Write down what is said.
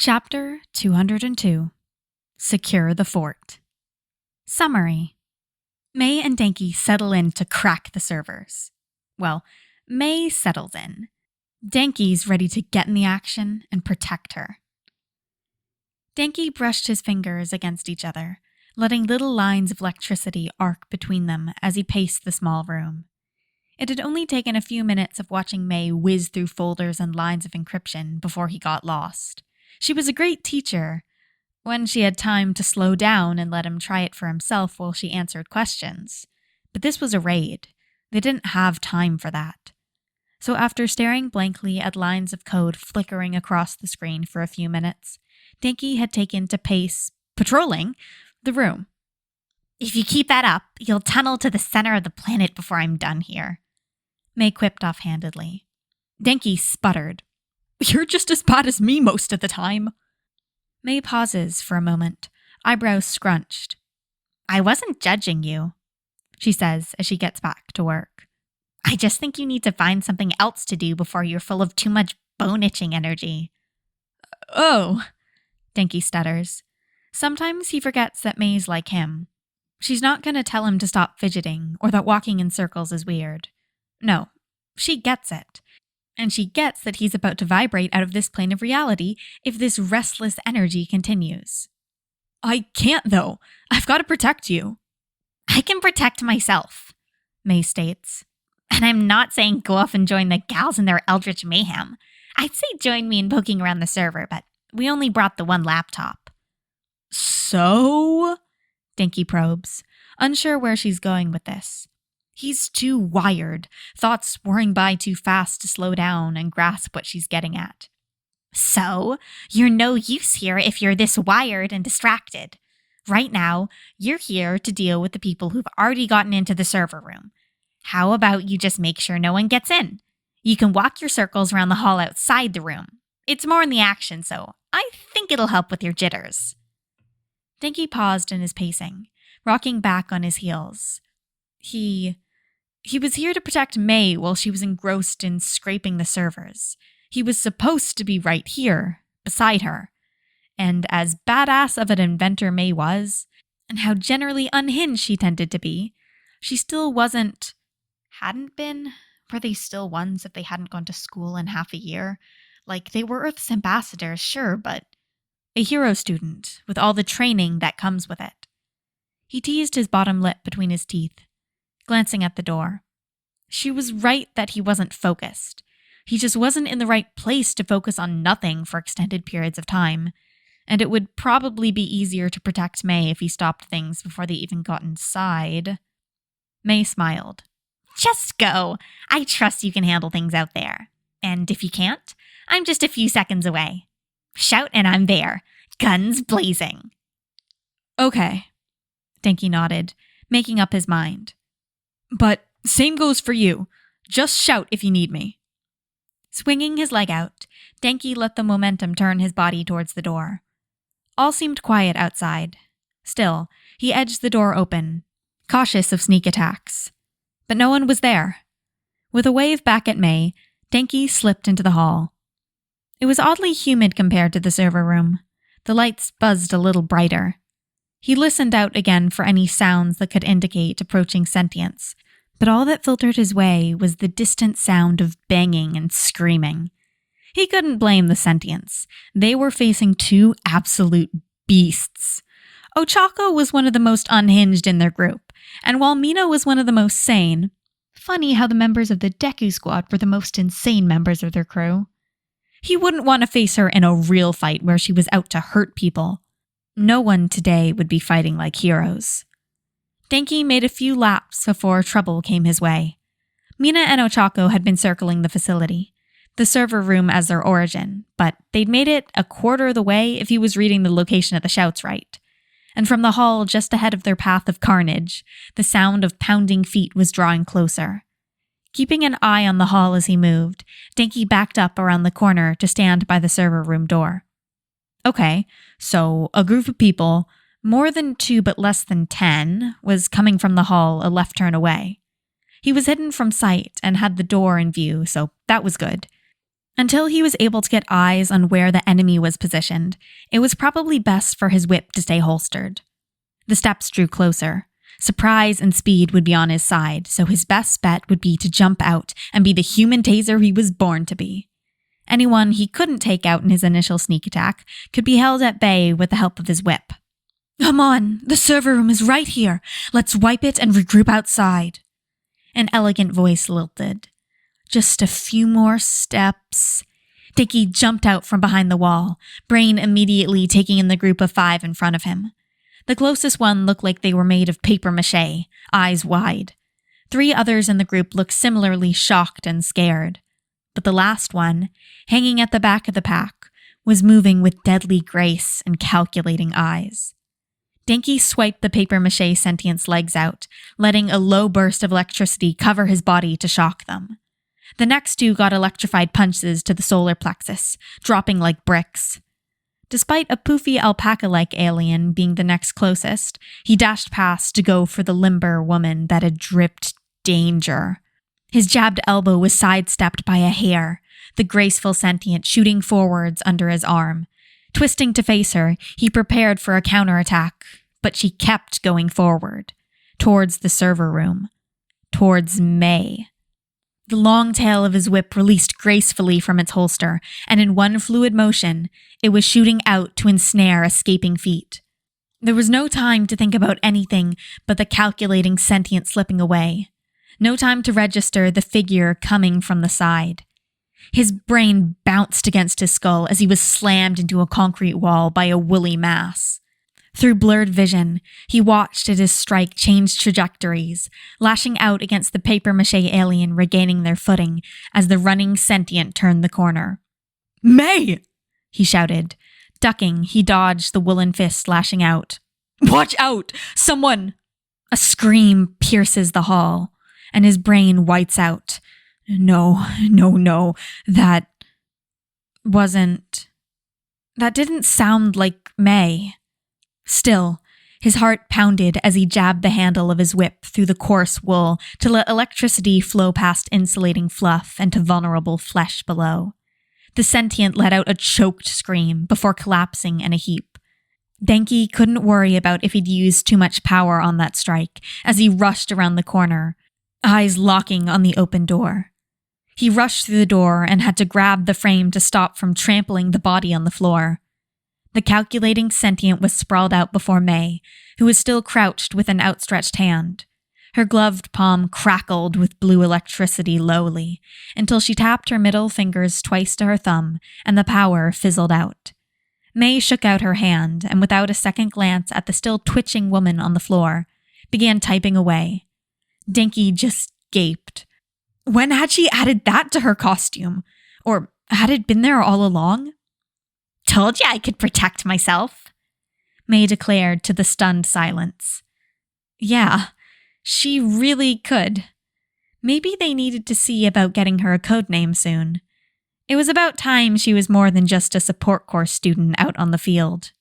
Chapter 202. Secure the Fort. Summary. Mei and Dany settle in to crack the servers. Well, Mei settles in. Dany's ready to get in the action and protect her. Dany brushed his fingers against each other, letting little lines of electricity arc between them as he paced the small room. It had only taken a few minutes of watching Mei whiz through folders and lines of encryption before he got lost. She was a great teacher, when she had time to slow down and let him try it for himself while she answered questions. But this was a raid. They didn't have time for that. So after staring blankly at lines of code flickering across the screen for a few minutes, Dany had taken to pace, patrolling, the room. "If you keep that up, you'll tunnel to the center of the planet before I'm done here," Mei quipped offhandedly. Dany sputtered. "You're just as bad as me most of the time." Mei pauses for a moment, eyebrows scrunched. "I wasn't judging you," she says as she gets back to work. "I just think you need to find something else to do before you're full of too much bone-itching energy." "Oh," Dany stutters. Sometimes he forgets that Mei's like him. She's not going to tell him to stop fidgeting or that walking in circles is weird. No, she gets it. And she gets that he's about to vibrate out of this plane of reality if this restless energy continues. "I can't, though. I've got to protect you." "I can protect myself," Mei states. "And I'm not saying go off and join the gals in their eldritch mayhem. I'd say join me in poking around the server, but we only brought the one laptop." "So?" Dany probes, unsure where she's going with this. He's too wired, thoughts whirring by too fast to slow down and grasp what she's getting at. "So, you're no use here if you're this wired and distracted. Right now, you're here to deal with the people who've already gotten into the server room. How about you just make sure no one gets in? You can walk your circles around the hall outside the room. It's more in the action, so I think it'll help with your jitters." Dany paused in his pacing, rocking back on his heels. He was here to protect Mei while she was engrossed in scraping the servers. He was supposed to be right here, beside her. And as badass of an inventor Mei was, and how generally unhinged she tended to be, she still hadn't been. Were they still ones if they hadn't gone to school in half a year? Like, they were Earth's ambassadors, sure, but a hero student with all the training that comes with it. He teased his bottom lip between his teeth, glancing at the door. She was right that he wasn't focused. He just wasn't in the right place to focus on nothing for extended periods of time, and it would probably be easier to protect Mei if he stopped things before they even got inside. Mei smiled. "Just go. I trust you can handle things out there. And if you can't, I'm just a few seconds away. Shout and I'm there. Guns blazing." "Okay," Dany nodded, making up his mind. "But same goes for you. Just shout if you need me." Swinging his leg out, Dany let the momentum turn his body towards the door. All seemed quiet outside. Still, he edged the door open, cautious of sneak attacks. But no one was there. With a wave back at Mei, Dany slipped into the hall. It was oddly humid compared to the server room. The lights buzzed a little brighter. He listened out again for any sounds that could indicate approaching sentience, but all that filtered his way was the distant sound of banging and screaming. He couldn't blame the sentience. They were facing two absolute beasts. Ochako was one of the most unhinged in their group, and while Mina was one of the most sane, funny how the members of the Deku squad were the most insane members of their crew. He wouldn't want to face her in a real fight where she was out to hurt people. No one today would be fighting like heroes. Dany made a few laps before trouble came his way. Mina and Ochako had been circling the facility, the server room as their origin, but they'd made it a quarter of the way if he was reading the location of the shouts right. And from the hall just ahead of their path of carnage, the sound of pounding feet was drawing closer. Keeping an eye on the hall as he moved, Dany backed up around the corner to stand by the server room door. Okay, so a group of people, more than 2 but less than 10, was coming from the hall a left turn away. He was hidden from sight and had the door in view, so that was good. Until he was able to get eyes on where the enemy was positioned, it was probably best for his whip to stay holstered. The steps drew closer. Surprise and speed would be on his side, so his best bet would be to jump out and be the human taser he was born to be. Anyone he couldn't take out in his initial sneak attack could be held at bay with the help of his whip. "Come on, the server room is right here. Let's wipe it and regroup outside." An elegant voice lilted. Just a few more steps. Dickie jumped out from behind the wall, Brain immediately taking in the group of 5 in front of him. The closest one looked like they were made of paper mache, eyes wide. 3 others in the group looked similarly shocked and scared. But the last one, hanging at the back of the pack, was moving with deadly grace and calculating eyes. Dany swiped the paper mache sentient's legs out, letting a low burst of electricity cover his body to shock them. The next 2 got electrified punches to the solar plexus, dropping like bricks. Despite a poofy alpaca-like alien being the next closest, he dashed past to go for the limber woman that had dripped danger. His jabbed elbow was sidestepped by a hair, the graceful sentient shooting forwards under his arm. Twisting to face her, he prepared for a counterattack, but she kept going forward, towards the server room, towards Mei. The long tail of his whip released gracefully from its holster, and in one fluid motion, it was shooting out to ensnare escaping feet. There was no time to think about anything but the calculating sentient slipping away. No time to register the figure coming from the side. His brain bounced against his skull as he was slammed into a concrete wall by a woolly mass. Through blurred vision, he watched as his strike changed trajectories, lashing out against the papier-mâché alien regaining their footing as the running sentient turned the corner. "Mei!" he shouted. Ducking, he dodged the woolen fist lashing out. "Watch out! Someone!" A scream pierces the hall, and his brain whites out. No, that didn't sound like Mei. Still, his heart pounded as he jabbed the handle of his whip through the coarse wool to let electricity flow past insulating fluff and to vulnerable flesh below. The sentient let out a choked scream before collapsing in a heap. Dany couldn't worry about if he'd used too much power on that strike as he rushed around the corner, eyes locking on the open door. He rushed through the door and had to grab the frame to stop from trampling the body on the floor. The calculating sentient was sprawled out before Mei, who was still crouched with an outstretched hand. Her gloved palm crackled with blue electricity lowly, until she tapped her middle fingers twice to her thumb, and the power fizzled out. Mei shook out her hand, and without a second glance at the still twitching woman on the floor, began typing away. Dany just gaped. When had she added that to her costume? Or had it been there all along? "Told you I could protect myself," Mei declared to the stunned silence. Yeah, she really could. Maybe they needed to see about getting her a codename soon. It was about time she was more than just a support course student out on the field.